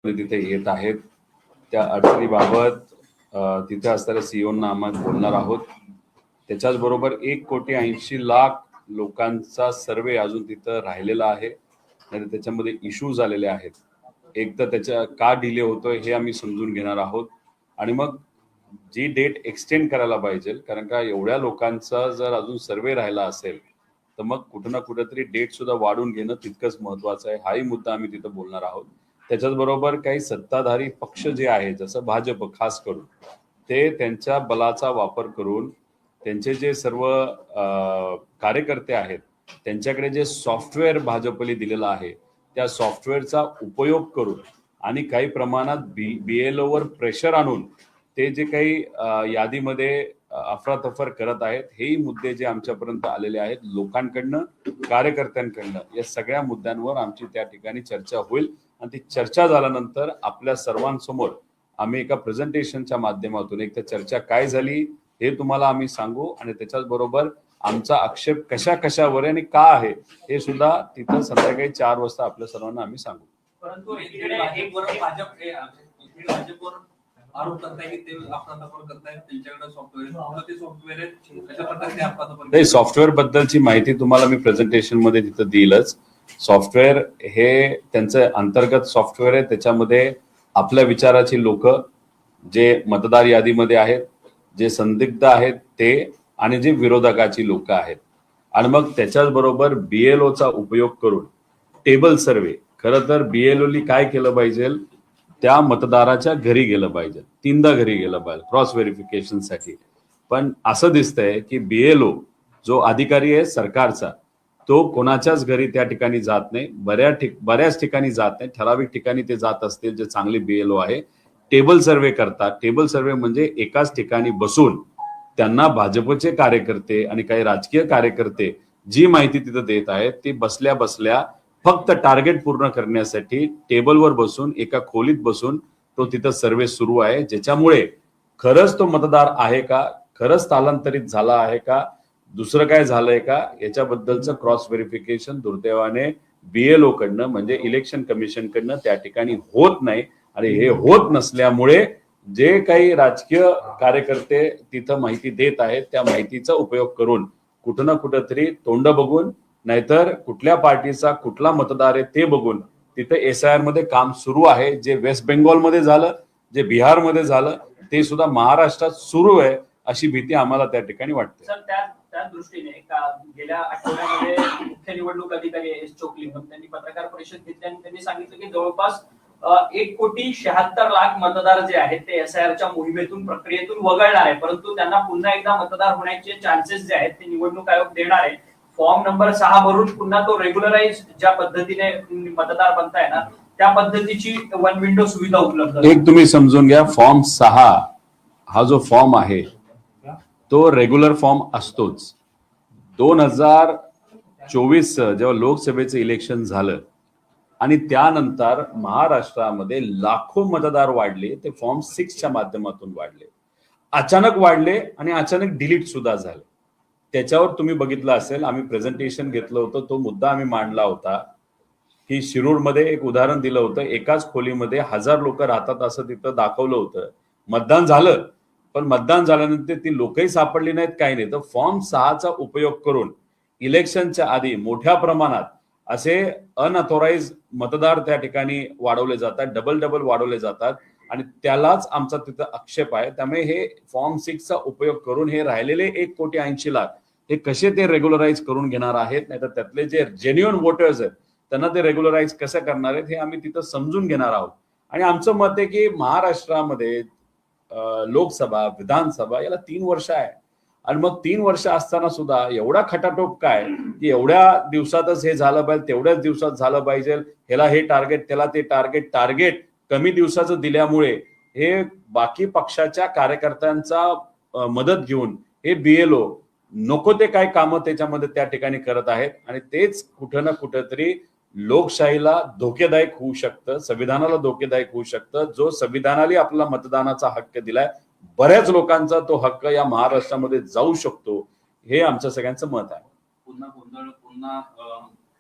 तिथे येत आहेत त्या अडचणीबाबत तिथे असणाऱ्या सीईओंना आम्ही बोलणार आहोत. त्याच्याच बरोबर 1,80,00,000 लोकांचा सर्वे अजून तिथं राहिलेला आहे. आणि त्याच्यामध्ये इश्यूज आलेले आहेत. एक तर त्याच्या का डिले होतोय हे आम्ही समजून घेणार आहोत आणि मग जी डेट एक्सटेंड करायला पाहिजे, कारण का एवढ्या लोकांचा जर अजून सर्वे राहिला असेल तर मग कुठं ना कुठेतरी डेट सुद्धा वाढून घेणं तितकंच महत्वाचं आहे. हाही मुद्दा आम्ही तिथं बोलणार आहोत. त्याच्याच बरोबर काही सत्ताधारी पक्ष जे आहे, जसं भाजप खास करून, ते त्यांच्या बलाचा वापर करून त्यांचे जे सर्व कार्यकर्ते आहेत त्यांच्याकडे जे सॉफ्टवेअर भाजपने दिलेलं आहे त्या सॉफ्टवेअरचा उपयोग करून आणि काही प्रमाणात BLO वर प्रेशर आणून ते जे काही यादीमध्ये अफरातफर करत आहेत, हेही मुद्दे जे आमच्यापर्यंत आलेले आहेत लोकांकडनं, कार्यकर्त्यांकडनं, या सगळ्या मुद्द्यांवर आमची त्या ठिकाणी चर्चा होईल. आणि ती चर्चा झाल्यानंतर आपल्या सर्वांसमोर आम्ही एका प्रेझेंटेशनच्या माध्यमातून एक तर चर्चा काय झाली हे तुम्हाला आम्ही सांगू आणि त्याच्याच बरोबर आमचा आक्षेप कशा कशावर आणि का आहे हे सुद्धा तिथं संध्याकाळी 4 वाजता आपल्या सर्वांना आम्ही सांगू. परंतु भाजपवर आरोप करताय की ते अफरातफर करतायत, त्यांच्याकडे सॉफ्टवेअर सॉफ्टवेअर बद्दलची माहिती तुम्हाला मी प्रेझेंटेशन मध्ये तिथं देईलच. सॉफ्टवेअर हे त्यांचं अंतर्गत सॉफ्टवेअर आहे. त्याच्यामध्ये आपल्या विचाराची लोक जे मतदार यादीमध्ये आहेत, जे संदिग्ध आहेत ते, आणि जे विरोधकाची लोक आहेत, आणि मग त्याच्याच बरोबर BLO चा उपयोग करून टेबल सर्वे. खरं तर BLO काय केलं पाहिजे, त्या मतदाराच्या घरी गेलं पाहिजे, 3दा घरी गेलं पाहिजे क्रॉस व्हेरिफिकेशन साठी. पण असं दिसतंय की BLO जो अधिकारी आहे सरकारचा तो कोणाच्याच घरी त्या ठिकाणी जात नाही. बऱ्याच ठिकाणी जात नाही, ठराविक ठिकाणी ते जात असतील जे चांगले BLO आहे. टेबल सर्वे करतात. टेबल सर्वे म्हणजे एकाच ठिकाणी बसून त्यांना भाजपचे कार्यकर्ते आणि काही राजकीय कार्यकर्ते जी माहिती तिथं देत आहेत ती बसल्या बसल्या फक्त टार्गेट पूर्ण करण्यासाठी टेबलवर बसून एका खोलीत बसून तो तिथं सर्वे सुरू आहे. ज्याच्यामुळे खरंच तो मतदार आहे का, खरंच स्थलांतरित झाला आहे का, दुसरं काय झालंय का, याच्याबद्दलचं क्रॉस व्हेरिफिकेशन दुर्दैवाने BLO कडनं म्हणजे इलेक्शन कमिशन कडनं त्या ठिकाणी होत नाही. आणि हे होत नसल्यामुळे जे काही राजकीय कार्यकर्ते तिथं माहिती देत आहेत त्या माहितीचा उपयोग करून कुठं ना कुठंतरी तोंड बघून, नाहीतर कुठल्या पार्टीचा कुठला मतदार आहे ते बघून तिथे SIR मध्ये काम सुरू आहे. जे वेस्ट बेंगॉलमध्ये झालं, जे बिहारमध्ये झालं, ते सुद्धा महाराष्ट्रात सुरू आहे अशी भीती आम्हाला त्या ठिकाणी वाटते. सर, त्या दृष्टीने गेल्या आठवड्यामध्ये मुख्य निवडणूक अधिकारी S. चोक्लिंगम त्यांनी पत्रकार परिषद घेतली आणि त्यांनी सांगितलं की जवळपास 1,76,00,000 मतदार जे आहेत ते SIR च्या मोहिमेतून, प्रक्रियेतून वगळणार आहे, परंतु त्यांना पुन्हा एकदा मतदार होण्याचे चान्सेस जे आहेत ते निवडणूक आयोग देणार आहे. फॉर्म नंबर 6 भरून पुन्हा तो रेग्युलराइज ज्या पद्धतीने मतदार बनताय ना त्या पद्धतीची वन विंडो सुविधा उपलब्ध. एक तुम्ही समजून घ्या, फॉर्म 6 हा जो फॉर्म आहे तो रेग्युलर फॉर्म असतोच. 2024 जेव्हा लोकसभेचं इलेक्शन झालं आणि त्यानंतर महाराष्ट्रामध्ये लाखो मतदार वाढले, ते फॉर्म 6च्या माध्यमातून वाढले, अचानक वाढले आणि अचानक डिलीट सुद्धा झाले. त्याच्यावर तुम्ही बघितलं असेल, आम्ही प्रेझेंटेशन घेतलं होतं, तो मुद्दा आम्ही मांडला होता की शिरूरमध्ये एक उदाहरण दिलं होतं, एकाच खोलीमध्ये 1000 लोक राहतात असं तिथं दाखवलं होतं. मतदान झालं, पण मतदान झाल्यानंतर ती लोकही सापडली नाहीत, काही नाही. तर फॉर्म 6चा उपयोग करून इलेक्शनच्या आधी मोठ्या प्रमाणात असे अनऑथोराइज मतदार त्या ठिकाणी वाढवले जातात, डबल वाढवले जातात, आणि त्यालाच आमचा तिथं आक्षेप आहे. त्यामुळे हे फॉर्म 6चा उपयोग करून हे राहिलेले 1,80,00,000 हे कसे ते रेग्युलराइज करून घेणार आहेत, नाही तर त्यातले जे जेन्युइन वोटर्स आहेत त्यांना ते रेग्युलराइज कसं करणार आहेत हे आम्ही तिथं समजून घेणार आहोत. आणि आमचं मत आहे की महाराष्ट्रामध्ये लोकसभा, विधानसभा याला 3 वर्ष आहे, आणि मग 3 वर्ष असताना सुद्धा एवढा खटाटोप काय की एवढ्या दिवसातच हे झालं पाहिजे, तेवढ्याच दिवसात झालं पाहिजे, ह्याला हे टार्गेट, त्याला ते टार्गेट कमी दिवसाचं दिल्यामुळे हे बाकी पक्षाच्या कार्यकर्त्यांचा मदत घेऊन हे BLO नको ते काय कामं त्याच्यामध्ये त्या ठिकाणी करत आहेत. आणि तेच कुठं ना कुठंतरी लोकशाहीला धोकेदायक होऊ शकतं, संविधानाला धोकेदायक होऊ शकतं. जो संविधानाने आपला मतदानाचा हक्क दिलाय, बऱ्याच लोकांचा तो हक्क या महाराष्ट्रामध्ये जाऊ शकतो, हे आमचं सगळ्यांचं मत आहे. पुन्हा गोंधळ, पुन्हा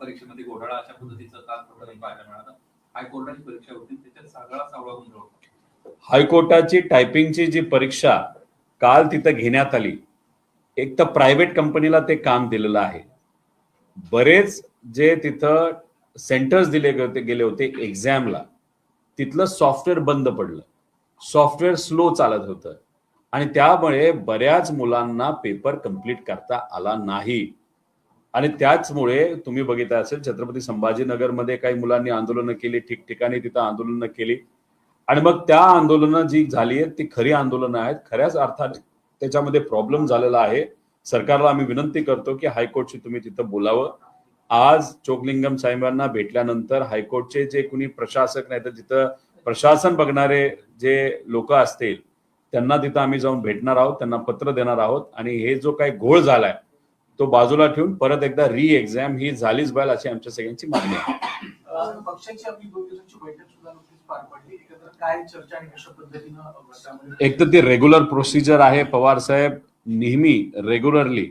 परीक्षेमध्ये घोटाळा अशा पद्धतीचं काल पाहायला मिळालं. हायकोर्टाची परीक्षा होती त्याच्यात सगळा सावळा गोंधळ होता. हायकोर्टाची टायपिंगची जी परीक्षा काल तिथं घेण्यात आली, एक तर प्रायव्हेट कंपनीला ते काम दिलेलं आहे. बरेच जे तिथं सेंटर्स गेले होते एक्झामला, तिथलं सॉफ्टवेअर बंद पडलं, सॉफ्टवेअर स्लो चालत होतं आणि त्यामुळे बऱ्याच मुलांना पेपर कंप्लीट करता आला नाही. आणि त्याचमुळे तुम्ही बघितलं असेल छत्रपती संभाजीनगरमध्ये काही मुलांनी आंदोलनं केली, ठिकठिकाणी तिथं आंदोलनं केली आणि मग त्या आंदोलनं जी झाली आहेत ती खरी आंदोलनं आहेत. खऱ्याच अर्थाने त्याच्यामध्ये प्रॉब्लेम झालेला आहे. सरकारला आम्ही विनंती करतो की हायकोर्टशी तुम्ही तिथं बोलावं. आज चोकलिंगम साहेबांना भेटल्यानंतर हायकोर्टचे जे कुणी प्रशासक नाही तर तिथं प्रशासन बघणारे जे लोक असतील त्यांना तिथं आम्ही जाऊन भेटणार आहोत, त्यांना पत्र देणार आहोत आणि हे जो काही घोळ झालाय तो बाजूला ठेवून परत एकदा री एक्झाम ही झालीच पाहिजे अशी आमच्या सगळ्यांची मागणी आहे. पक्षाची आपली 2 दिवसांची बैठक सुद्धा नुकतीच पार पडली. एकत्र काय चर्चा आणि कशा पद्धतीनं त्यामध्ये एक तर ती रेग्युलर प्रोसिजर आहे. पवार साहेब नेहमी रेग्युलरली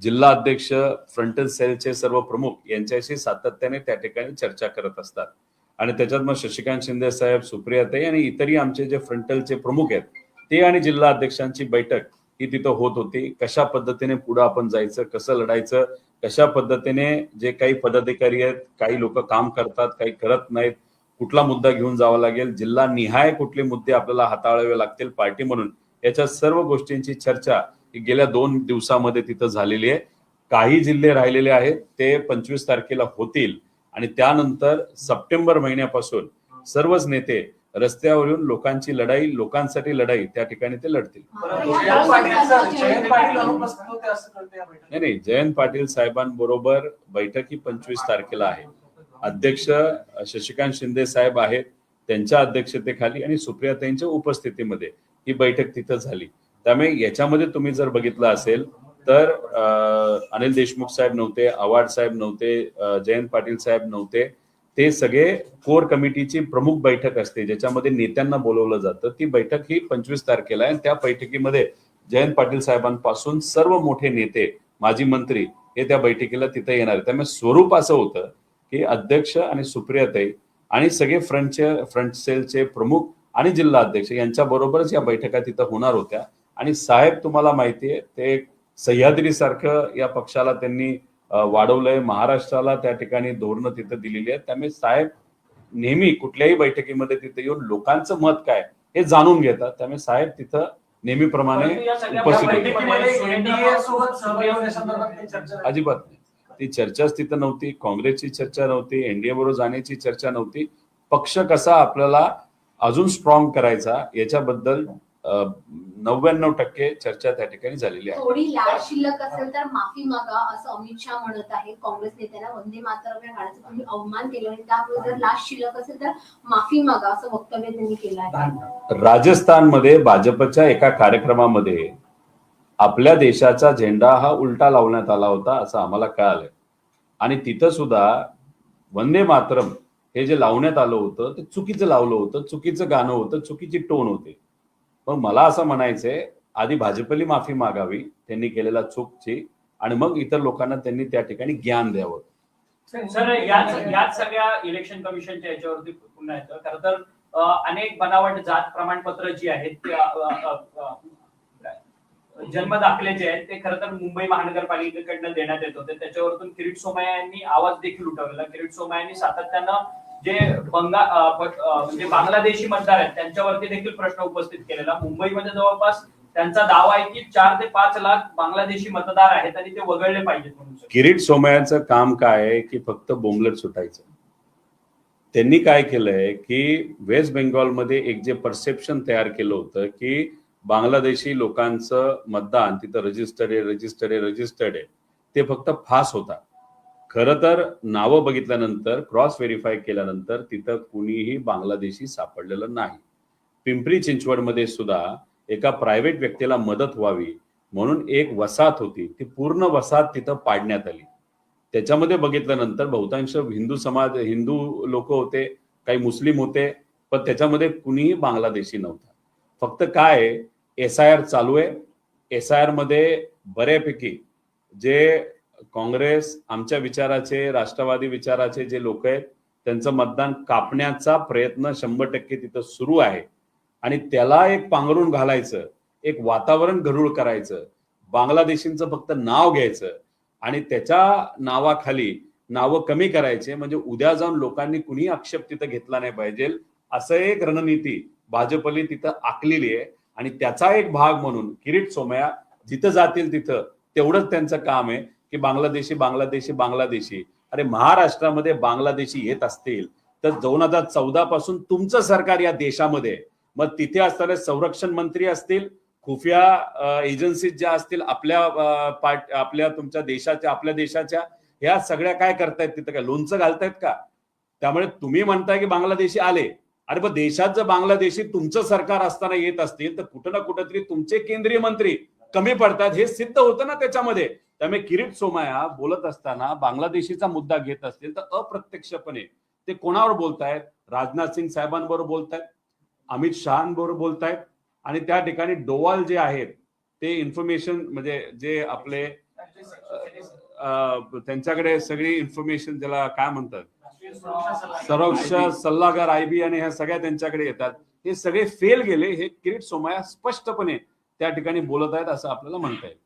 जिल्हा अध्यक्ष, फ्रंटल सेलचे सर्व प्रमुख यांच्याशी सातत्याने त्या ठिकाणी चर्चा करत असतात आणि त्याच्यात मग शशिकांत शिंदे साहेब, सुप्रियाताई आणि इतरही आमचे जे फ्रंटलचे प्रमुख आहेत ते आणि जिल्हा अध्यक्षांची बैठक ही तिथं होत होती. कशा पद्धतीने पुढे आपण जायचं, कसं लढायचं, कशा पद्धतीने जे काही पदाधिकारी आहेत, काही लोक काम करतात, काही करत नाहीत, कुठला मुद्दा घेऊन जावा लागेल, जिल्हा निहाय कुठले मुद्दे आपल्याला हाताळावे लागतील पार्टी म्हणून, याच्या सर्व गोष्टींची चर्चा गेल्या 2 दिवसामध्ये तिथं झालेली आहे. काही जिल्हे राहिलेले आहेत ते 25 तारखेला होतील आणि त्यानंतर सप्टेंबर महिन्यापासून सर्वच नेते रस्त्यावर येऊन लोकांची लढाई, लोकांसाठी लढाई त्या ठिकाणी ते लढतील. जयंत पाटील अनुपस्थित होते असं कळतं या बैठकीत. नाही, जयंत पाटील साहेबांबरोबर बैठक ही 25 तारखेला आहे. अध्यक्ष शशिकांत शिंदे साहेब आहेत, त्यांच्या अध्यक्षतेखाली आणि सुप्रियाताईंच्या उपस्थितीमध्ये ही बैठक तिथं झाली. त्यामुळे याच्यामध्ये तुम्ही जर बघितलं असेल तर अनिल देशमुख साहेब नव्हते, आव्हाड साहेब नव्हते, जयंत पाटील साहेब नव्हते. ते सगळे कोर कमिटीची प्रमुख बैठक असते ज्याच्यामध्ये नेत्यांना बोलवलं जातं. ती बैठक ही 25 तारखेला आहे. त्या बैठकीमध्ये जयंत पाटील साहेबांपासून सर्व मोठे नेते, माजी मंत्री हे त्या बैठकीला तिथे येणार आहेत. त्यामुळे स्वरूप असं होतं की अध्यक्ष आणि सुप्रियाताई आणि सगळे फ्रंट सेलचे प्रमुख आणि जिल्हा अध्यक्ष यांच्या बरोबरच या बैठका तिथं होणार होत्या. आणि साहेब तुम्हाला माहितीये ते सह्याद्री सारखं या पक्षाला त्यांनी वाढवलंय, महाराष्ट्राला त्या ठिकाणी धोरणं तिथं दिलेली आहेत. त्यामुळे साहेब नेहमी कुठल्याही बैठकीमध्ये तिथे येऊन लोकांचं मत काय हे जाणून घेतात. त्यामुळे साहेब तिथं नेहमीप्रमाणे परंतु या सगळ्या उपस्थित होते. बैठकीमध्ये NDA सोबत सहभागी होण्यासंदर्भात काही चर्चा झाली? अजिबात नाही. ती चर्चाच तिथं नव्हती. काँग्रेसची चर्चा नव्हती, एनडीए बरोबर जाण्याची चर्चा नव्हती. पक्ष कसा आपल्याला अजून स्ट्रॉंग करायचा याच्याबद्दल 99% चर्चा त्या ठिकाणी झालेली आहे. थोडी लाच शिल्लक असेल तर माफी मागा असं अमित शहा म्हणत आहे. काँग्रेस नेत्यांना वंदे मातरम या गाण्याचा तुम्ही अवमान केला आणि त्यामुळे जर लाच शिल्लक असेल तर माफी मागा असं वक्तव्य त्यांनी केलं आहे. राजस्थानमध्ये भाजपच्या एका कार्यक्रमामध्ये आपल्या देशाचा झेंडा हा उलटा लावण्यात आला होता असं आम्हाला कळालंय आणि तिथं सुद्धा वंदे मातरम हे जे लावण्यात आलं होतं ते चुकीचं लावलं होतं, चुकीचं गाणं होतं, चुकीची टोन होती. पण मला असं म्हणायचंय आधी भाजपली माफी मागावी त्यांनी केलेल्या चूकची आणि मग इतर लोकांना त्यांनी त्या ठिकाणी ज्ञान द्यावं. सर याच सगळ्या इलेक्शन कमिशनच्या याच्यावरती पुन्हा येतं. खरं तर अनेक बनावट जात प्रमाणपत्र जी आहेत जन्म दाखले जे आहेत ते खरं तर मुंबई महानगरपालिकेकडनं देण्यात येत होते. त्याच्यावरतून किरीट सोमय्या यांनी आवाज देखील उठवलेला. किरीट सोमय्या यांनी सातत्यानं जे म्हणजे बांगलादेशी मतदार आहेत त्यांच्यावरती देखील प्रश्न उपस्थित केलेला. मुंबईमध्ये जवळपास त्यांचा दावा आहे की 4 ते 5 लाख बांगलादेशी मतदार आहेत आणि ते वगळले पाहिजेत म्हणून. किरीट सोमय्याचं काम काय आहे की फक्त बोंबलत सुटायचं. त्यांनी काय केलंय की वेस्ट बेंगॉलमध्ये एक जे परसेप्शन तयार केलं होतं की बांगलादेशी लोकांचं मतदान तिथं रजिस्टर्ड आहे ते फक्त फास होता. खरं तर नावं बघितल्यानंतर क्रॉस व्हेरीफाय केल्यानंतर तिथं कुणीही बांगलादेशी सापडलेलं नाही. पिंपरी चिंचवडमध्ये सुद्धा एका प्रायव्हेट व्यक्तीला मदत व्हावी म्हणून एक वसाहत होती, ती पूर्ण वसाहत तिथं पाडण्यात आली. त्याच्यामध्ये बघितल्यानंतर बहुतांश हिंदू लोक होते, काही मुस्लिम होते, पण त्याच्यामध्ये कुणीही बांगलादेशी नव्हता. फक्त काय SIR चालू आहे. SIR मध्ये बऱ्यापैकी जे काँग्रेस आमच्या विचाराचे, राष्ट्रवादी विचाराचे जे लोक आहेत त्यांचं मतदान कापण्याचा प्रयत्न 100% तिथं सुरू आहे आणि त्याला एक पांघरून घालायचं, एक वातावरण गढूळ करायचं, बांगलादेशींचं फक्त नाव घ्यायचं आणि त्याच्या नावाखाली नावं कमी करायचे, म्हणजे उद्या जाऊन लोकांनी कुणी आक्षेप तिथं घेतला नाही पाहिजे, असं एक रणनीती भाजपने तिथं आखलेली आहे. आणि त्याचा एक भाग म्हणून किरीट सोमय्या जिथं जातील तिथं तेवढंच त्यांचं काम आहे की बांगलादेशी बांगलादेशी बांगलादेशी. अरे महाराष्ट्रामध्ये बांगलादेशी येत असतील तर 2014 पासून तुमचं सरकार या देशामध्ये, मग तिथे असणारे संरक्षण मंत्री असतील, खुफिया एजन्सीज ज्या असतील आपल्या तुमच्या देशाच्या, आपल्या देशाच्या, ह्या सगळ्या काय करतायत तिथं? काय लोणचं घालतायत का? त्यामुळे तुम्ही म्हणताय की बांगलादेशी आले, अरे पण देशात जर बांगलादेशी तुमचं सरकार असताना येत असतील तर कुठं ना कुठंतरी तुमचे केंद्रीय मंत्री कमी पडतात, हे सिद्ध होतं ना त्याच्यामध्ये. त्यामुळे किरीट सोमय्या बोलत असताना बांगलादेशीचा मुद्दा घेत असतील तर अप्रत्यक्षपणे ते कोणावर बोलतायत? राजनाथ सिंग साहेबांबरोबर बोलतायत, अमित शहाबरोबर बोलतायत आणि त्या ठिकाणी डोवाल जे आहेत ते इन्फॉर्मेशन म्हणजे जे आपले त्यांच्याकडे सगळी इन्फॉर्मेशन, ज्याला काय म्हणतात, संरक्षण सल्लागार IB आणि ह्या सगळ्या त्यांच्याकडे येतात, हे सगळे फेल गेले. हे किरीट सोमय्या स्पष्टपणे त्या ठिकाणी बोलत आहेत असं आपल्याला म्हणता येईल.